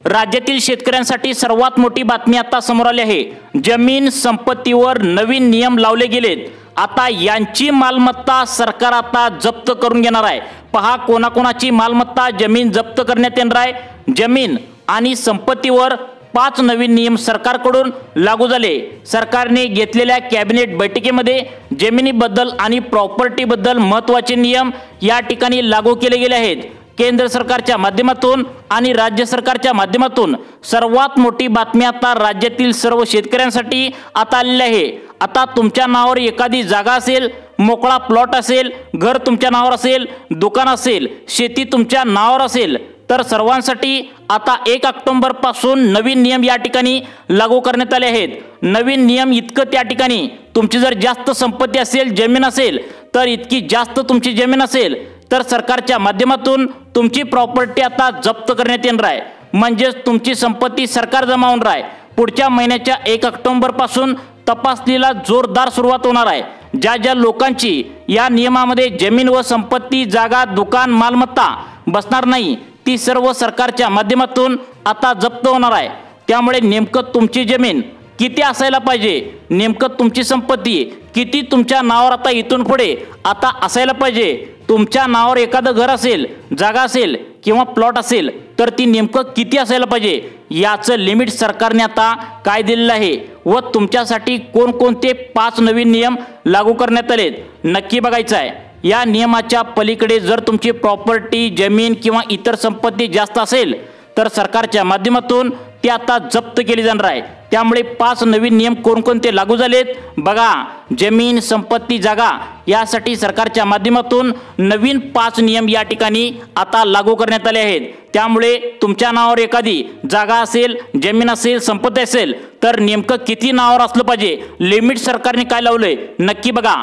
राज्यातील शेतकऱ्यांसाठी सर्वात मोठी बातमी आता समोर आली आहे। जमीन संपत्तीवर नवीन नियम लावले गेलेत। आता यांची मालमत्ता सरकार आता जप्त करून घेणार आहे। पहा कोणाकोणाची मालमत्ता जमीन जप्त करण्यात येणार आहे। जमीन आणि संपत्तीवर 5 नवीन नियम सरकारकडून लागू झाले। सरकारने घेतलेल्या कॅबिनेट बैठकीमध्ये जमिनीबद्दल आणि प्रॉपर्टीबद्दल महत्त्वाचे नियम या ठिकाणी लागू केले गेले आहेत। केंद्र सरकारच्या माध्यमातून आणि राज्य सरकारच्या माध्यमातून सर्वात मोठी बातमी आता राज्यातील सर्व शेतकऱ्यांसाठी आता आलेली आहे। आता तुमच्या नावावर एखादी जागा असेल, मोकळा प्लॉट असेल, घर तुमच्या नावावर असेल, दुकान असेल, शेती तुमच्या नावावर असेल, तर सर्वांसाठी आता 1 ऑक्टोबर पासून नवीन नियम या ठिकाणी लागू करण्यात आले आहेत। नवीन नियम इतकं त्या ठिकाणी तुमची जर जास्त संपत्ती असेल, जमीन असेल, तर इतकी जास्त तुमची जमीन असेल तर सरकारच्या माध्यमातून तुमची प्रॉपर्टी आता जप्त करण्यात येणार आहे। म्हणजे तुमची संपत्ती सरकार जमा होणार आहे। पुढच्या महिन्याच्या 1 ऑक्टोबर पासून तपासणीला जोरदार सुरुवात होणार आहे। ज्या ज्या लोकांची या नियमामध्ये जमीन व संपत्ती, जागा, दुकान, मालमत्ता बसणार नाही ती सर्व सरकारच्या माध्यमातून आता जप्त होणार आहे। त्यामुळे नेमकं तुमची जमीन किती असायला पाहिजे, नेमकं तुमची संपत्ती किती तुमच्या नावावर आता इथून पुढे आता असायला पाहिजे, तुमच्या नावावर एखादं घर असेल, जागा असेल किंवा प्लॉट असेल तर ती नेमकं किती असायला पाहिजे याचं लिमिट सरकारने आता काय दिलेलं आहे व तुमच्यासाठी कोणकोणते 5 नवीन नियम लागू करण्यात आलेत नक्की बघायचं आहे। या नियमाच्या पलीकडे जर तुमची प्रॉपर्टी, जमीन किंवा इतर संपत्ती जास्त असेल तर सरकारच्या माध्यमातून ती आता जप्त केली जाणार आहे। त्यामुळे 5 नवीन नियम कोणकोणते लागू झालेत बघा। जमीन, संपत्ती, जागा यासाठी सरकारच्या माध्यमातून नवीन 5 नियम या ठिकाणी आता लागू करण्यात आले आहेत। त्यामुळे तुमच्या नावावर एखादी जागा असेल, जमीन असेल, संपत्ती असेल तर नेमकं किती नावावर असलं पाहिजे, लिमिट सरकारने काय लावलंय नक्की बघा।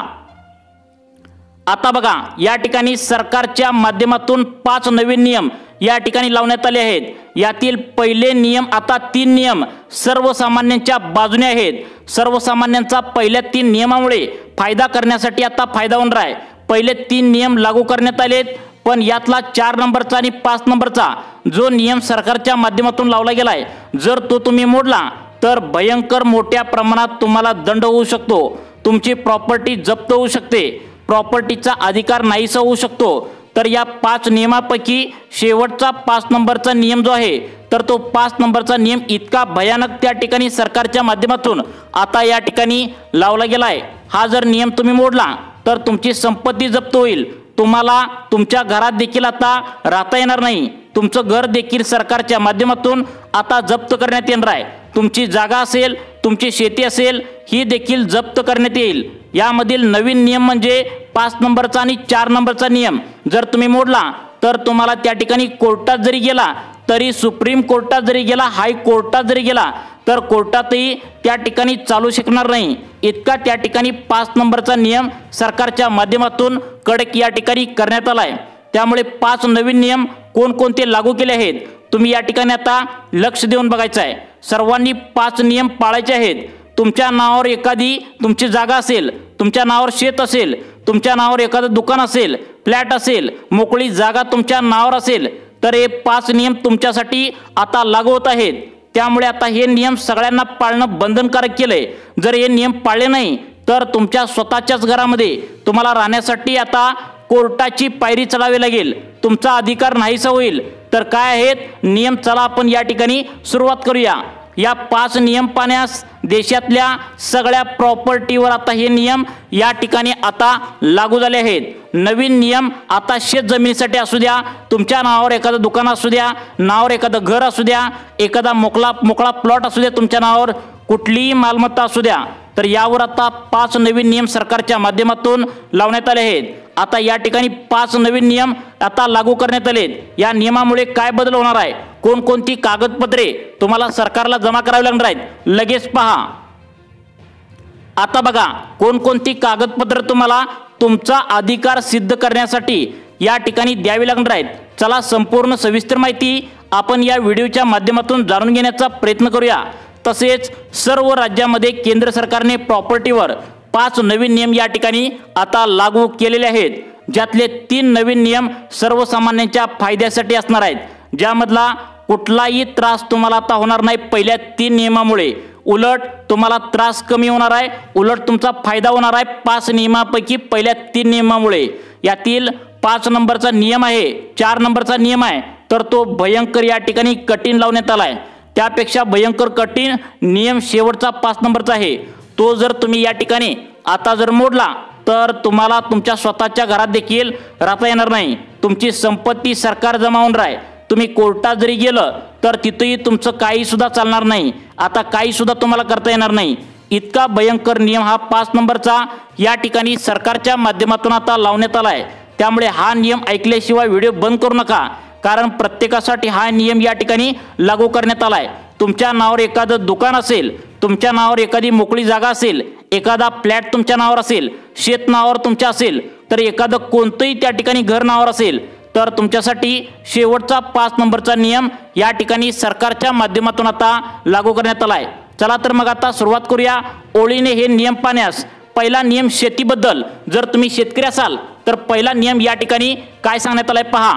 आता बघा या ठिकाणी सरकारच्या माध्यमातून 5 नवीन नियम या ठिकाणी लावण्यात आले आहेत। यातील पहिले नियम आता 3 नियम सर्वसामान्यांच्या बाजूने आहेत। सर्वसामान्यांचा पहिल्या 3 नियमामुळे फायदा करण्यासाठी आता फायदा होणार आहे। पहिले 3 नियम लागू करण्यात आलेत, पण यातला 4 नंबरचा आणि 5 नंबरचा जो नियम सरकारच्या माध्यमातून लावला गेलाय जर तो तुम्ही मोडला तर भयंकर मोठ्या प्रमाणात तुम्हाला दंड होऊ शकतो, तुमची प्रॉपर्टी जप्त होऊ शकते, प्रॉपर्टीचा अधिकार नाहीसा होऊ शकतो। तर या 5 नियमापैकी शेवटचा 5 नंबरचा नियम जो आहे तर तो 5 नंबरचा नियम इतका भयानक त्या ठिकाणी सरकारच्या माध्यमातून आता या ठिकाणी लावला गेलाय। हा जर नियम तुम्ही मोडला तर तुमची संपत्ती जप्त होईल, तुम्हाला तुमच्या घरात देखील आता राहता येणार नाही, तुमचं घर देखील सरकारच्या माध्यमातून आता जप्त करण्यात येणार आहे। तुमची जागा असेल, तुमची शेती असेल ही देखील जप्त करण्यात येईल। यामधील नवीन नियम म्हणजे 5 नंबरचा आणि 4 नंबरचा नियम जर तुम्ही मोडला तर तुम्हाला त्या ठिकाणी कोर्टात जरी गेला तरी, सुप्रीम कोर्टात जरी गेला, हाय कोर्टात जरी गेला तर कोर्टातही त्या ठिकाणी चालू शकणार नाही। इतका त्या ठिकाणी 5 नंबरचा नियम सरकारच्या माध्यमातून कडक या ठिकाणी करण्यात आलाय। त्यामुळे 5 नवीन नियम कोणकोणते लागू केले आहेत तुम्ही या ठिकाणी आता लक्ष देऊन बघायचं आहे। सर्वांनी 5 नियम पाळायचे आहेत। तुमच्या नावावर एखादी तुमची जागा असेल, तुमच्या नावावर शेत असेल, तुमच्या नावावर एखादं दुकान असेल, फ्लॅट असेल, मोकळी जागा तुमच्या नावावर असेल तर हे 5 नियम तुमच्यासाठी आता लागू होत आहेत। त्यामुळे आता हे नियम सगळ्यांना पाळणं बंधनकारक केलंय। जर हे नियम पाळले नाही तर तुमच्या स्वतःच्याच घरामध्ये तुम्हाला राहण्यासाठी आता कोर्टाची पायरी चढावी लागेल, तुमचा अधिकार नाहीसा होईल। तर काय आहेत नियम, चला आपण या ठिकाणी सुरुवात करूया। या 5 नियम पाहण्यास देशातल्या सगळ्या प्रॉपर्टीवर आता हे नियम या ठिकाणी आता लागू झाले आहेत। नवीन नियम आता शेत जमिनीसाठी असू द्या, तुमच्या नावावर एखादं दुकान असू द्या, नावावर एखादं घर असू द्या, एखादा मोकळा प्लॉट असू द्या, तुमच्या नावावर कुठलीही मालमत्ता असू द्या, तर यावर आता 5 नवीन नियम सरकारच्या माध्यमातून लावण्यात आले आहेत। आता या ठिकाणी 5 नवीन नियम आता लागू करण्यात आलेत। या नियमामुळे काय बदल होणार आहे, कोणकोणती कागदपत्रे तुम्हाला सरकारला जमा करावी लागणार आहेत लगेच पहा। आता बघा कोणकोणती कागदपत्रे तुम्हाला तुमचा अधिकार सिद्ध करण्यासाठी या ठिकाणी द्यावी लागणार आहेत। चला संपूर्ण सविस्तर माहिती आपण या व्हिडिओच्या माध्यमातून जाणून घेण्याचा प्रयत्न करूया। तसेच सर्व राज्यामध्ये केंद्र सरकारने प्रॉपर्टीवर 5 नवीन नियम या ठिकाणी आता लागू केलेले आहेत, ज्यातले 3 नवीन नियम सर्वसामान्यांच्या फायद्यासाठी असणार आहेत। ज्यामधला कुठलाही त्रास तुम्हाला आता होणार नाही पहिल्या 3 नियमामुळे। उलट तुम्हाला त्रास कमी होणार आहे, उलट तुमचा फायदा होणार आहे 5 नियमापैकी पहिल्या 3 नियमामुळे। यातील 5 नंबरचा नियम आहे, 4 नंबरचा नियम आहे, तर तो भयंकर या ठिकाणी कठीण लावण्यात आला आहे। त्यापेक्षा भयंकर कठीण नियम शेवटचा 5 नंबरचा आहे। तो जर तुम्ही या ठिकाणी आता जर मोडला तर तुम्हाला तुमच्या स्वतःच्या घरात देखील राहता येणार नाही। तुमची संपत्ती सरकार जमा होणार आहे। तुम्ही कोर्टात जरी गेलं तर तिथेही तुमचं काही सुद्धा चालणार नाही, आता काही सुद्धा तुम्हाला करता येणार नाही। इतका भयंकर नियम हा 5 नंबरचा या ठिकाणी सरकारच्या माध्यमातून आता लावण्यात आला आहे। त्यामुळे हा नियम ऐकल्याशिवाय व्हिडिओ बंद करू नका, कारण प्रत्येकासाठी हा नियम या ठिकाणी लागू करण्यात आला आहे। तुमच्या नावावर एखादं दुकान असेल, तुमच्या नावावर एखादी मोकळी जागा असेल, एखादा फ्लॅट तुमच्या नावावर असेल, शेत नावावर तुमच्या असेल, तर एखादं कोणतंही त्या ठिकाणी घर नावावर असेल, तर तुमच्यासाठी शेवटचा 5 नंबरचा नियम या ठिकाणी सरकारच्या माध्यमातून आता लागू करण्यात आला आहे। चला तर मग आता सुरुवात करूया ओळीने हे नियम पाहण्यास। पहिला नियम शेतीबद्दल, जर तुम्ही शेतकरी असाल तर पहिला नियम या ठिकाणी काय सांगण्यात आलाय पहा।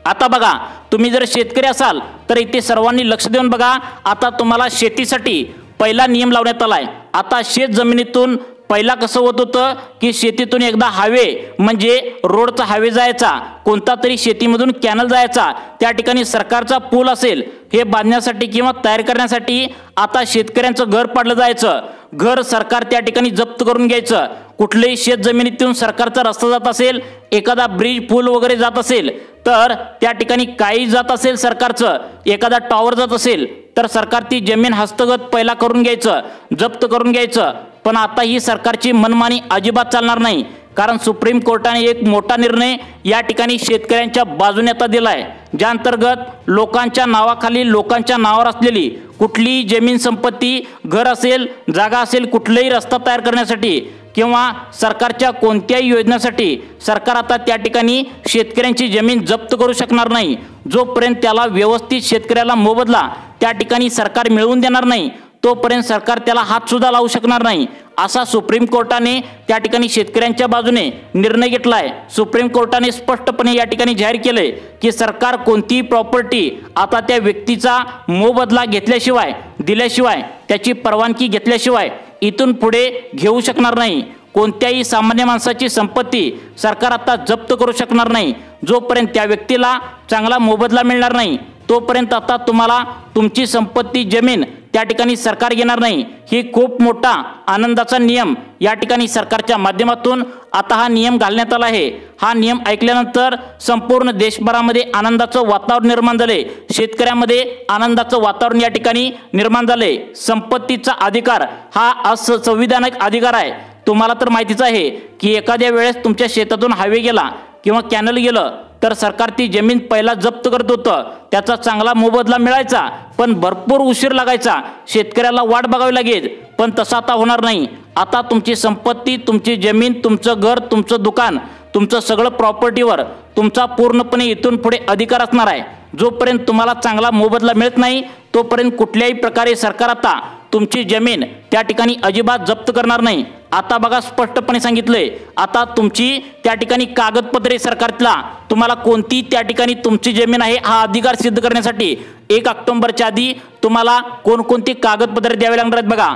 आता बघा, तुम्ही जर शेतकरी असाल तर इथे सर्वांनी लक्ष देऊन बघा। आता तुम्हाला शेतीसाठी पहिला नियम लावण्यात आलाय। आता शेत जमिनीतून पहिला कसं होत होतं की शेतीतून एकदा हायवे म्हणजे रोडचा हायवे जायचा, कोणता तरी शेतीमधून कॅनल जायचा, त्या ठिकाणी सरकारचा पूल असेल हे बांधण्यासाठी किंवा तयार करण्यासाठी आता शेतकऱ्यांचं घर पाडलं जायचं। घर सरकार त्या ठिकाणी जप्त करून घ्यायचं। कुठलेही शेत जमिनीतून सरकारचा रस्ता जात असेल, एखादा ब्रिज पूल वगैरे जात असेल, तर त्या ठिकाणी काही जात असेल सरकारचं, एखादा टॉवर जात असेल, तर सरकार ती जमीन हस्तगत पहिला करून घ्यायचं, जप्त करून घ्यायचं। पण आता ही सरकारची मनमानी अजिबात चालणार नाही, कारण सुप्रीम कोर्टाने एक मोठा निर्णय या ठिकाणी शेतकऱ्यांच्या बाजूने आता दिलाय, ज्या अंतर्गत लोकांच्या नावाखाली लोकांच्या नावावर असलेली कुठलीही जमीन संपत्ती, घर असेल, जागा असेल, कुठलाही रस्ता तयार करण्यासाठी किंवा सरकारच्या कोणत्याही योजनेसाठी सरकार आता त्या ठिकाणी शेतकऱ्यांची जमीन जप्त करू शकणार नाही। जोपर्यंत त्याला व्यवस्थित शेतकऱ्याला मोबदला त्या ठिकाणी सरकार मिळवून देणार नाही, तोपर्यंत सरकार त्याला हात सुद्धा लावू शकणार नाही, असा सुप्रीम कोर्टाने त्या ठिकाणी शेतकऱ्यांच्या बाजूने निर्णय घेतलाय। सुप्रीम कोर्टाने स्पष्टपणे या ठिकाणी जाहीर केलंय की सरकार कोणतीही प्रॉपर्टी आता त्या व्यक्तीचा मोबदला घेतल्याशिवाय, दिल्याशिवाय, त्याची परवानगी घेतल्याशिवाय इथून पुढे घेऊ शकणार नाही। कोणत्याही सामान्य माणसाची संपत्ती सरकार आता जप्त करू शकणार नाही। जोपर्यंत त्या व्यक्तीला चांगला मोबदला मिळणार नाही, तोपर्यंत आता तुम्हाला तुमची संपत्ती, जमीन त्या ठिकाणी सरकार घेणार नाही। ही खूप मोठा आनंदाचा नियम या ठिकाणी सरकारच्या माध्यमातून आता हा नियम घालण्यात आला आहे। हा नियम ऐकल्यानंतर संपूर्ण देशभरामध्ये आनंदाचं वातावरण निर्माण झाले, शेतकऱ्यांमध्ये आनंदाचं वातावरण या ठिकाणी निर्माण झाले। संपत्तीचा अधिकार हा असंविधानिक अधिकार आहे। तुम्हाला तर माहितीच आहे की एखाद्या वेळेस तुमच्या शेतातून हायवे गेला किंवा कॅनल गेलं तर सरकार ती जमीन पहिला जप्त करत होतं, त्याचा चांगला मोबदला मिळायचा, पण भरपूर उशीर लागायचा, शेतकऱ्याला वाट बघावी लागेल। पण तसं आता होणार नाही। आता तुमची संपत्ती, तुमची जमीन, तुमचं घर, तुमचं दुकान, तुमचं सगळं प्रॉपर्टीवर तुमचा पूर्णपणे इथून पुढे अधिकार असणार आहे। जोपर्यंत तुम्हाला चांगला मोबदला मिळत नाही, तोपर्यंत कुठल्याही प्रकारे सरकार आता तुमची जमीन त्या ठिकाणी अजिबात जप्त करणार नाही। आता बघा, स्पष्टपणे सांगितलंय, आता तुमची त्या ठिकाणी कागदपत्रे सरकारला तुम्हाला कोणती त्या ठिकाणी तुमची जमीन आहे हा अधिकार सिद्ध करण्यासाठी 1 ऑक्टोबरच्या आधी तुम्हाला कोणकोणती कागदपत्रे द्यावी लागणार आहेत बघा।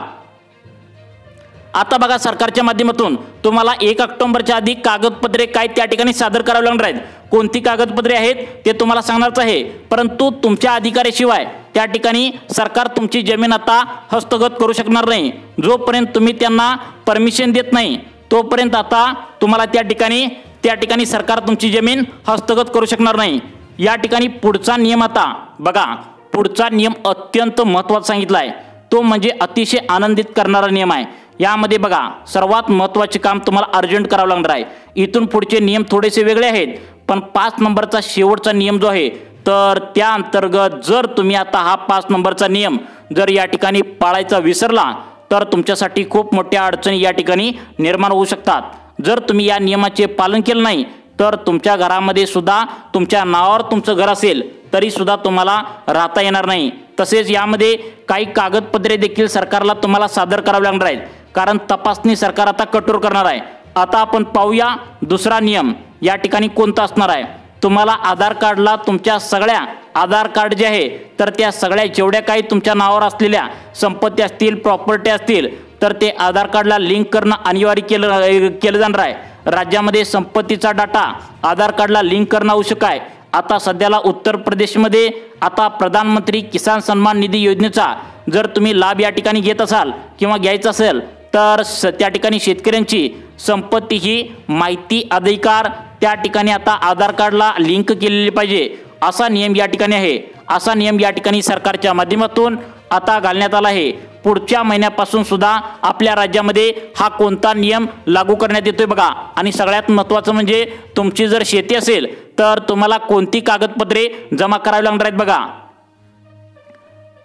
आता बघा, सरकारच्या माध्यमातून तुम्हाला 1 ऑक्टोबरच्या आधी कागदपत्रे काय त्या ठिकाणी सादर करावी लागणार आहेत। कोणती कागदपत्रे आहेत ते तुम्हाला सांगणारच आहे, परंतु तुमच्या अधिकाराशिवाय त्या ठिकाणी सरकार तुमची जमीन आता हस्तगत करू शकणार नाही। जोपर्यंत तुम्ही त्यांना परमिशन देत नाही, तोपर्यंत आता तुम्हाला त्या ठिकाणी सरकार तुमची जमीन हस्तगत करू शकणार नाही। या ठिकाणी पुढचा नियम आता बघा, पुढचा नियम अत्यंत महत्त्वाचा सांगितला आहे, तो म्हणजे अतिशय आनंदित करणारा नियम आहे। यामध्ये बघा, सर्वात महत्त्वाचे काम तुम्हाला अर्जंट करावं लागणार आहे। इथून पुढचे नियम थोडेसे वेगळे आहेत, पण 5 नंबरचा शेवटचा नियम जो आहे, तर त्या अंतर्गत जर तुम्ही आता हा 5 नंबरचा नियम जर या ठिकाणी पाळायचा विसरला तर तुमच्यासाठी खूप मोठ्या अडचणी या ठिकाणी निर्माण होऊ शकतात। जर तुम्ही या नियमाचे पालन केलं नाही तर तुमच्या घरामध्ये सुद्धा तुमच्या नावावर तुमचं घर असेल तरी सुद्धा तुम्हाला राहता येणार नाही। तसेच यामध्ये काही कागदपत्रे देखील सरकारला तुम्हाला सादर करावे लागणार आहेत, कारण तपासणी सरकार आता कठोर करणार आहे। आता आपण पाहूया दुसरा नियम या ठिकाणी कोणता असणार आहे। तुम्हाला आधार कार्डला तुमच्या सगळ्या आधार कार्ड जे आहे तर त्या सगळ्या जेवढ्या काही तुमच्या नावावर असलेल्या संपत्ती असतील, प्रॉपर्टी असतील, तर ते आधार कार्डला लिंक करणं अनिवार्य केलं जाणार आहे। राज्यामध्ये संपत्तीचा डाटा आधार कार्डला लिंक करणं आवश्यक आहे। आता सध्याला उत्तर प्रदेशमध्ये आता प्रधानमंत्री किसान सन्मान निधी योजनेचा जर तुम्ही लाभ या ठिकाणी घेत असाल किंवा घ्यायचा असेल तर त्या ठिकाणी शेतकऱ्यांची संपत्ती ही माहिती अधिकार त्या ठिकाणी आता आधार कार्डला लिंक केलेली पाहिजे असा नियम या ठिकाणी आहे। असा नियम या ठिकाणी सरकारच्या माध्यमातून आता घालण्यात आला आहे। पुढच्या महिन्यापासून सुद्धा आपल्या राज्यामध्ये हा कोणता नियम लागू करण्यात येतोय बघा। आणि सगळ्यात महत्त्वाचं म्हणजे तुमची जर शेती असेल तर तुम्हाला कोणती कागदपत्रे जमा करावी लागणार आहेत बघा।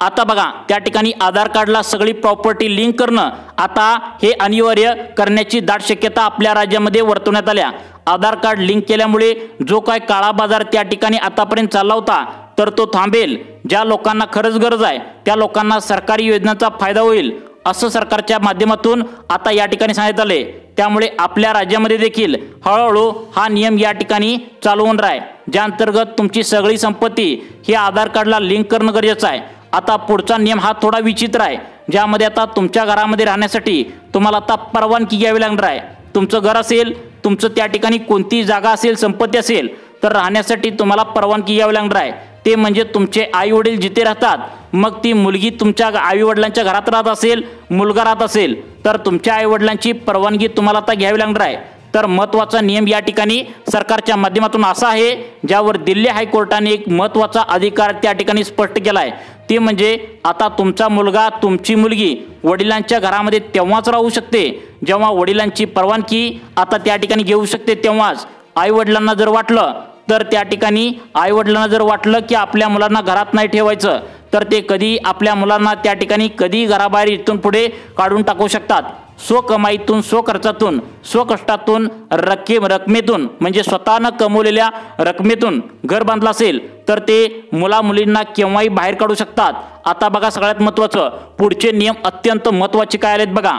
आता बघा त्या ठिकाणी आधार कार्डला सगळी प्रॉपर्टी लिंक करणं आता हे अनिवार्य करण्याची दाट शक्यता आपल्या राज्यामध्ये वर्तवण्यात आल्या। आधार कार्ड लिंक केल्यामुळे जो काय काळा बाजार त्या ठिकाणी आतापर्यंत चालला होता तर तो थांबेल। ज्या लोकांना खरंच गरज आहे त्या लोकांना सरकारी योजनांचा फायदा होईल असं सरकारच्या माध्यमातून आता या ठिकाणी सांगण्यात आले। त्यामुळे आपल्या राज्यामध्ये देखील हळूहळू हा नियम या ठिकाणी चालू होणार आहे, ज्या अंतर्गत तुमची सगळी संपत्ती ही आधार कार्डला लिंक करणं गरजेचं आहे। आता पुढचा नियम हा थोडा विचित्र आहे, ज्यामध्ये आता तुमच्या घरामध्ये राहण्यासाठी तुम्हाला आता परवानगी घ्यावी लागणार आहे। तुमचं घर असेल, तुमचं त्या ठिकाणी कोणती जागा असेल, संपत्ती असेल तर राहण्यासाठी तुम्हाला परवानगी घ्यावी लागणार आहे। ते म्हणजे तुमचे आई वडील जिथे राहतात, मग ती मुलगी तुमच्या आई वडिलांच्या घरात राहत असेल, मुलगा राहत असेल तर तुमच्या आई वडिलांची परवानगी तुम्हाला आता घ्यावी लागणार आहे। तर महत्त्वाचा नियम या ठिकाणी सरकारच्या माध्यमातून असा आहे, ज्यावर दिल्ली हायकोर्टाने एक महत्त्वाचा अधिकार त्या ठिकाणी स्पष्ट केला आहे। ते म्हणजे आता तुमचा मुलगा, तुमची मुलगी वडिलांच्या घरामध्ये तेव्हाच राहू शकते जेव्हा वडिलांची परवानगी आता त्या ठिकाणी घेऊ शकते तेव्हाच। आई वडिलांना जर वाटलं तर त्या ठिकाणी आई वडिलांना जर वाटलं की आपल्या मुलांना घरात नाही ठेवायचं तर ते कधी आपल्या मुलांना त्या ठिकाणी कधी घराबाहेर इथून पुढे काढून टाकू शकतात। स्वकमाईतून, स्वखर्चातून, स्वकष्टातून, रकमेतून म्हणजे स्वतःनं कमवलेल्या रकमेतून घर बांधलं असेल तर ते मुला मुलींना केव्हाही बाहेर काढू शकतात। आता बघा सगळ्यात महत्त्वाचं पुढचे नियम अत्यंत महत्त्वाचे काय आलेत बघा।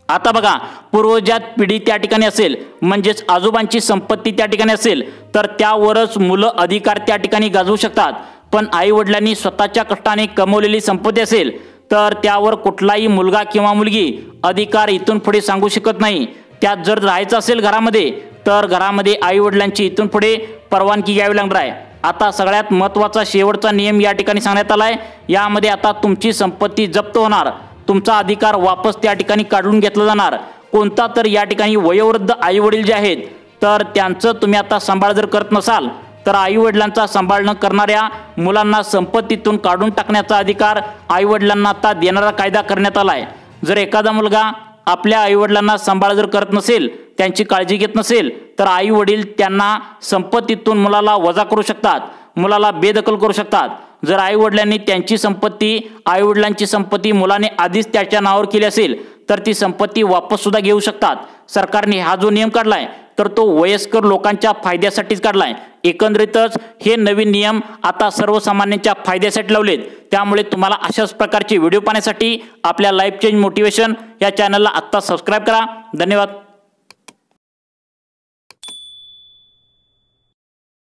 आता बघा पूर्वजात पिढी त्या ठिकाणी असेल म्हणजेच आजोबांची संपत्ती त्या ठिकाणी असेल तर त्यावरच मुलं अधिकार त्या ठिकाणी गाजवू शकतात। पण आई वडिलांनी स्वतःच्या कष्टाने कमवलेली संपत्ती असेल तर त्यावर कुठलाही मुलगा किंवा मुलगी अधिकार इथून पुढे सांगू शकत नाही। त्यात जर राहायचं असेल घरामध्ये तर घरामध्ये आई वडिलांची इथून पुढे परवानगी घ्यावी लागणार आहे। आता सगळ्यात महत्त्वाचा शेवटचा नियम या ठिकाणी सांगण्यात आलाय। यामध्ये आता तुमची संपत्ती जप्त होणार, तुमचा अधिकार वापस त्या ठिकाणी काढून घेतला जाणार। कोणता तर या ठिकाणी वयोवृद्ध आई वडील जे आहेत तर त्यांचं तुम्ही आता सांभाळ जर करत नसाल तर आई वडिलांचा सांभाळ न करणाऱ्या मुलांना संपत्तीतून काढून टाकण्याचा अधिकार आई वडिलांना आता देणारा कायदा करण्यात आलाय। जर एखादा मुलगा आपल्या आई वडिलांना सांभाळ जर करत नसेल, त्यांची काळजी घेत नसेल तर आई वडील त्यांना संपत्तीतून मुलाला वजा करू शकतात, मुलाला बेदखल करू शकतात। जर आई वडिलांनी त्यांची संपत्ती, आई वडिलांची संपत्ती मुलाने आधीच त्याच्या नावावर केली असेल तर ती संपत्ती वापस सुद्धा घेऊ शकतात। सरकारने हा जो नियम काढलाय तर तो वयस्कर लोकांच्या फायद्यासाठीच काढलाय। एकंदरीतच हे नवीन नियम आता सर्वसामान्यांच्या फायद्यासाठी लावलेत। त्यामुळे तुम्हाला अशाच प्रकारचे व्हिडिओ पाहण्यासाठी आपल्या लाईफ चेंज मोटिवेशन या चॅनलला आत्ता सबस्क्राईब करा। धन्यवाद।